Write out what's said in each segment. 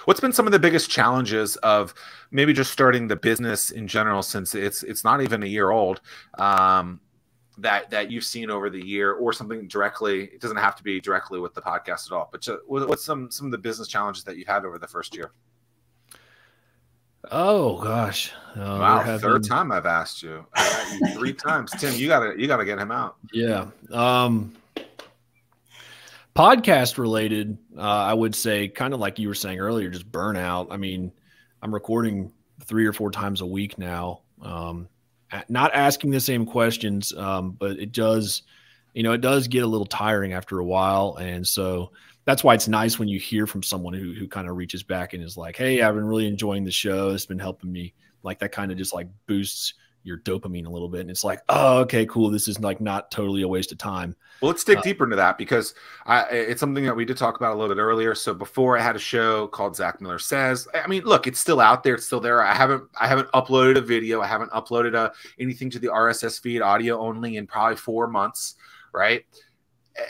What's been some of the biggest challenges of maybe just starting the business in general, since it's not even a year old, that you've seen over the year, or something directly? It doesn't have to be directly with the podcast at all, but just, what's some of the business challenges that you've had over the first year? Oh gosh. Wow, third time I've asked you. I got you 3 times. Tim, you gotta get him out. Yeah. Podcast related, I would say, kind of like you were saying earlier, just burnout. I mean, I'm recording 3 or 4 times a week now. Not asking the same questions, but it does get a little tiring after a while. And so that's why it's nice when you hear from someone who kind of reaches back and is like, hey, I've been really enjoying the show. It's been helping me. Like, that kind of just like boosts your dopamine a little bit. And it's like, oh, okay, cool. This is like not totally a waste of time. Well, let's dig deeper into that, because it's something that we did talk about a little bit earlier. So before, I had a show called Zack Miller Says. I mean, look, it's still out there. It's still there. I haven't uploaded a video. I haven't uploaded anything to the RSS feed, audio only, in probably 4 months, right?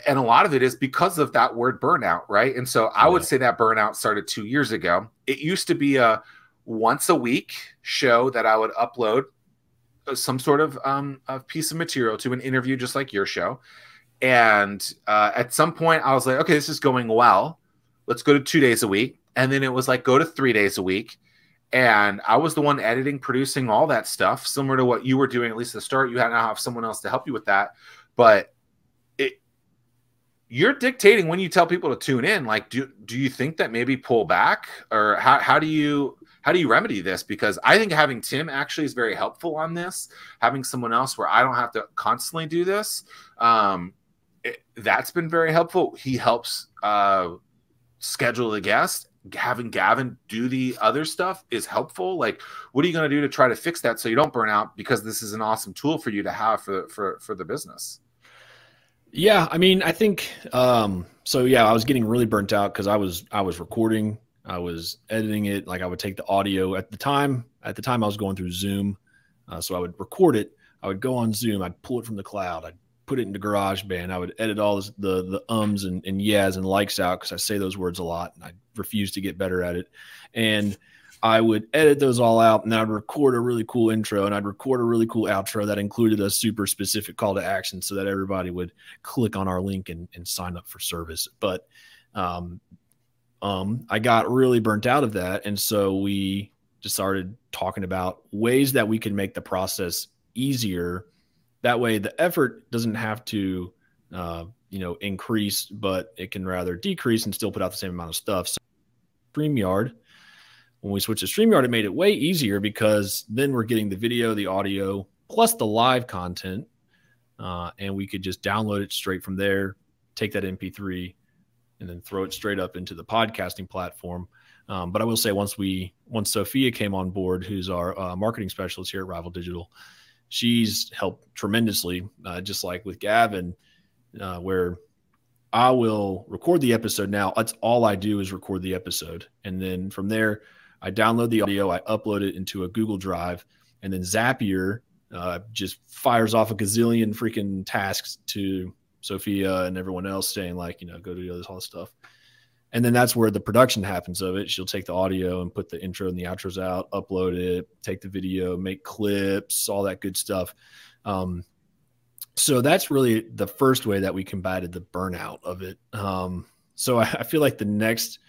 And a lot of it is because of that word burnout, right? And so I would say that burnout started 2 years ago. It used to be a once a week show that I would upload some sort of a piece of material to an interview, just like your show. And at some point I was like, okay, this is going well. Let's go to 2 days a week. And then it was like, go to 3 days a week. And I was the one editing, producing all that stuff, similar to what you were doing, at least at the start. You had to have someone else to help you with that. But you're dictating when you tell people to tune in. Like, do you think that maybe pull back, or how do you remedy this? Because I think having Tim actually is very helpful on this. Having someone else where I don't have to constantly do this, that's been very helpful. He helps schedule the guest. Having Gavin do the other stuff is helpful. Like, what are you going to do to try to fix that so you don't burn out? Because this is an awesome tool for you to have for the business. Yeah, I mean, I think so. Yeah, I was getting really burnt out because I was recording, I was editing it. Like, I would take the audio at the time. I was going through Zoom, so I would record it. I would go on Zoom. I'd pull it from the cloud. I'd put it into GarageBand. I would edit all the ums and yeahs and likes out, because I say those words a lot and I refuse to get better at it. And I would edit those all out, and then I'd record a really cool intro, and I'd record a really cool outro that included a super specific call to action so that everybody would click on our link and sign up for service. But I got really burnt out of that. And so we just started talking about ways that we could make the process easier. That way the effort doesn't have to, increase, but it can rather decrease and still put out the same amount of stuff. So StreamYard, when we switched to StreamYard, it made it way easier, because then we're getting the video, the audio, plus the live content. And we could just download it straight from there, take that MP3, and then throw it straight up into the podcasting platform. But I will say, once Sophia came on board, who's our marketing specialist here at Rival Digital, she's helped tremendously, just like with Gavin, where I will record the episode now. That's all I do, is record the episode. And then from there, I download the audio, I upload it into a Google Drive, and then Zapier just fires off a gazillion freaking tasks to Sophia and everyone else, saying like, go do all this stuff. And then that's where the production happens of it. She'll take the audio and put the intro and the outros out, upload it, take the video, make clips, all that good stuff. So that's really the first way that we combated the burnout of it. So I feel like the next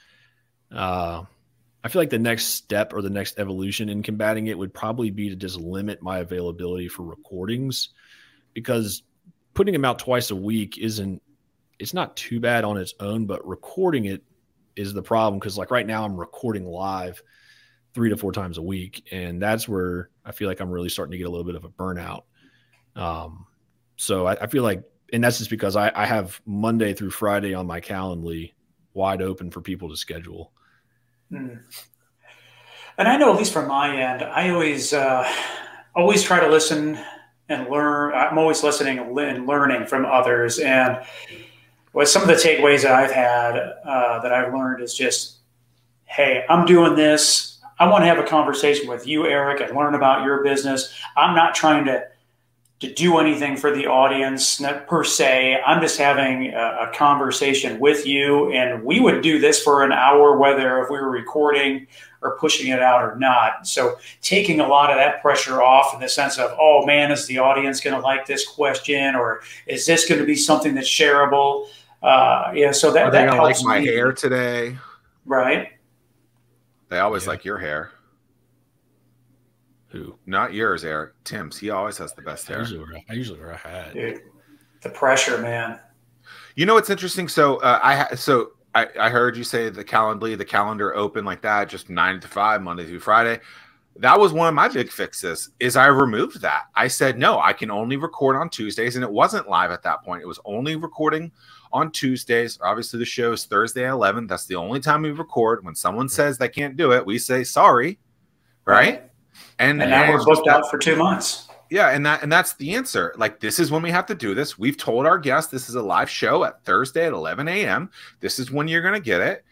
step, or the next evolution in combating it, would probably be to just limit my availability for recordings, because putting them out twice a week it's not too bad on its own, but recording it is the problem. Because like right now I'm recording live 3 to 4 times a week, and that's where I feel like I'm really starting to get a little bit of a burnout. So I feel like, and that's just because I have Monday through Friday on my Calendly wide open for people to schedule. And I know, at least from my end, I always try to listen and learn. I'm always listening and learning from others. And what some of the takeaways that I've had, that I've learned, is just, hey, I'm doing this. I want to have a conversation with you, Eric, and learn about your business. I'm not trying to to do anything for the audience, not per se. I'm just having a conversation with you, and we would do this for an hour, whether if we were recording or pushing it out or not. So taking a lot of that pressure off in the sense of, oh man, is the audience going to like this question, or is this going to be something that's shareable? Yeah, so that, are they that gonna like helps my me. hair today? Right. They always like your hair. Who? Not yours, Eric. Tim's. He always has the best hair. I usually wear a hat. Dude, the pressure, man. You know what's interesting? So I heard you say the calendar open like that, just 9 to 5, Monday through Friday. That was one of my big fixes. Is I removed that. I said no, I can only record on Tuesdays, and it wasn't live at that point. It was only recording on Tuesdays. Obviously, the show is Thursday at 11. That's the only time we record. When someone says they can't do it, we say sorry, right? And now we're booked out for 2 months. Yeah, and that's the answer. Like, this is when we have to do this. We've told our guests this is a live show at Thursday at 11 a.m. This is when you're going to get it.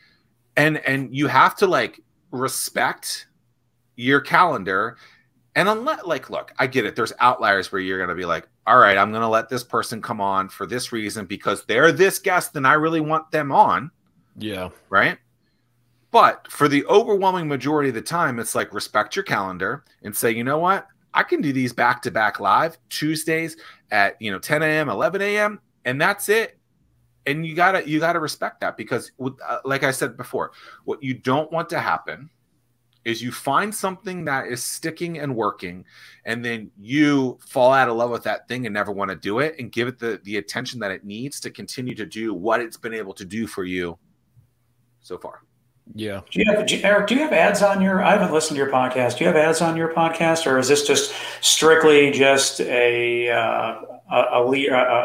And you have to, like, respect your calendar. And unless, like, look, I get it. There's outliers where you're going to be like, all right, I'm going to let this person come on for this reason because they're this guest and I really want them on. Yeah. Right? But for the overwhelming majority of the time, it's like respect your calendar and say, you know what? I can do these back-to-back live Tuesdays at 10 a.m., 11 a.m., and that's it. And you gotta respect that because, like I said before, what you don't want to happen is you find something that is sticking and working, and then you fall out of love with that thing and never want to do it and give it the attention that it needs to continue to do what it's been able to do for you so far. Yeah. Eric, do you have ads on your, I haven't listened to your podcast. Do you have ads on your podcast, or is this just strictly just a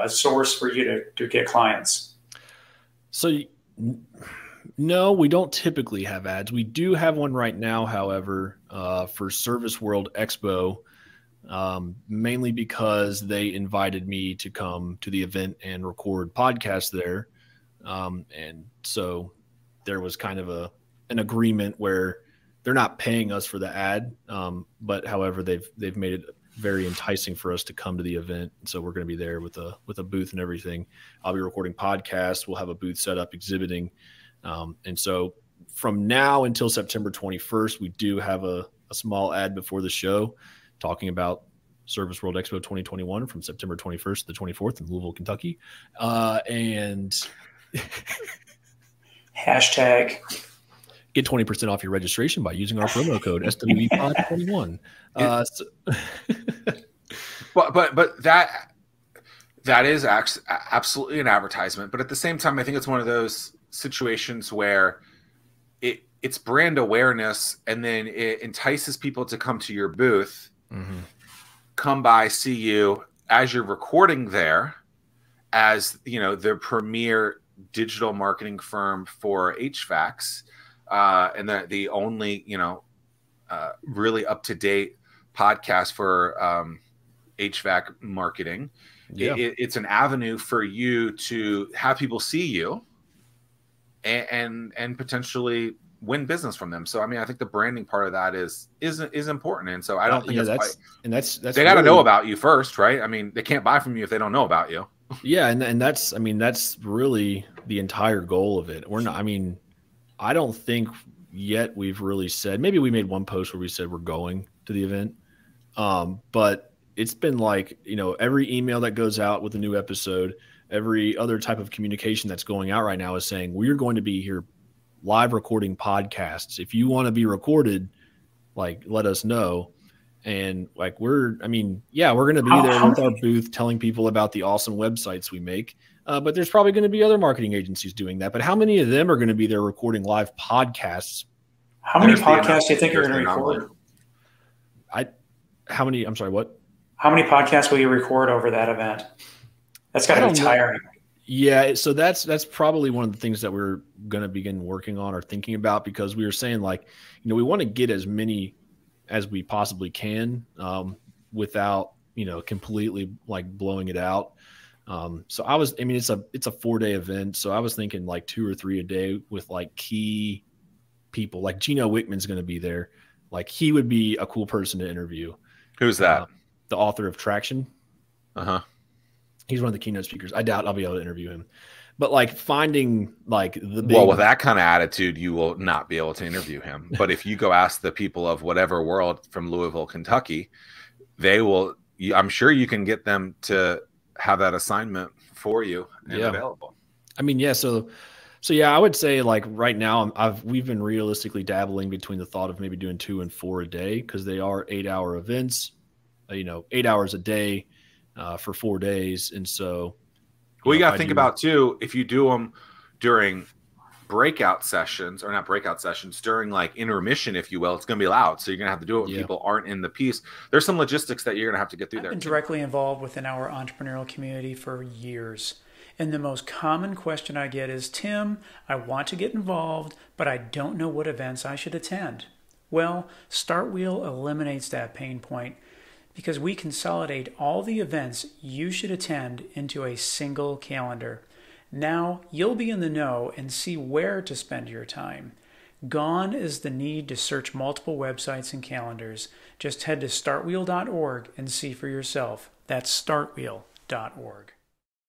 source for you to get clients? So no, we don't typically have ads. We do have one right now, however, for Service World Expo, mainly because they invited me to come to the event and record podcasts there. And so there was kind of an agreement where they're not paying us for the ad. But however, they've made it very enticing for us to come to the event. And so we're going to be there with a booth and everything. I'll be recording podcasts. We'll have a booth set up exhibiting. And so from now until September 21st, we do have a small ad before the show talking about Service World Expo 2021 from September 21st to the 24th in Louisville, Kentucky. And hashtag get 20% off your registration by using our promo code SWEPOD21. But that is absolutely an advertisement. But at the same time, I think it's one of those situations where it's brand awareness, and then it entices people to come to your booth, come by, see you as you're recording there, as the premier digital marketing firm for HVACs, and the only really up to date podcast for HVAC marketing. Yeah. It's an avenue for you to have people see you and potentially win business from them. So I mean, I think the branding part of that is important, and so I don't think that's they got to know about you first, right? I mean, they can't buy from you if they don't know about you. Yeah, and that's really the entire goal of it. We're not. I mean, I don't think yet we've really said. Maybe we made one post where we said we're going to the event, but it's been like every email that goes out with a new episode, every other type of communication that's going out right now is saying we're going to be here live recording podcasts. If you want to be recorded, like, let us know. And like, we're going to be there with our booth telling people about the awesome websites we make. But there's probably going to be other marketing agencies doing that. But how many of them are going to be there recording live podcasts? How many podcasts do you think you're going to record? I'm sorry, what? How many podcasts will you record over that event? That's got to be tiring. Yeah, so that's probably one of the things that we're going to begin working on or thinking about, because we were saying, like, we want to get as many as we possibly can without completely like blowing it out. So it's a 4-day event, so I was thinking like 2 or 3 a day with like key people. Like Gino Wickman's going to be there. Like, he would be a cool person to interview. Who's that? The author of Traction. Uh-huh. He's one of the keynote speakers. I doubt I'll be able to interview him. But like finding like the big... Well, with that kind of attitude, you will not be able to interview him. But if you go ask the people of whatever world from Louisville, Kentucky, they will. I'm sure you can get them to have that assignment for you and available. I mean, yeah. So yeah, I would say like right now, we've been realistically dabbling between the thought of maybe doing 2 and 4 a day, because they are 8-hour events. 8 hours a day for 4 days, and so. Well, you got to think about too, if you do them during breakout sessions, or not breakout sessions, during like intermission, if you will, it's going to be loud. So you're going to have to do it when people aren't in the piece. There's some logistics that you're going to have to get through there. I've been directly involved within our entrepreneurial community for years. And the most common question I get is, Tim, I want to get involved, but I don't know what events I should attend. Well, StartWheel eliminates that pain point, because we consolidate all the events you should attend into a single calendar. Now you'll be in the know and see where to spend your time. Gone is the need to search multiple websites and calendars. Just head to startwheel.org and see for yourself. That's startwheel.org.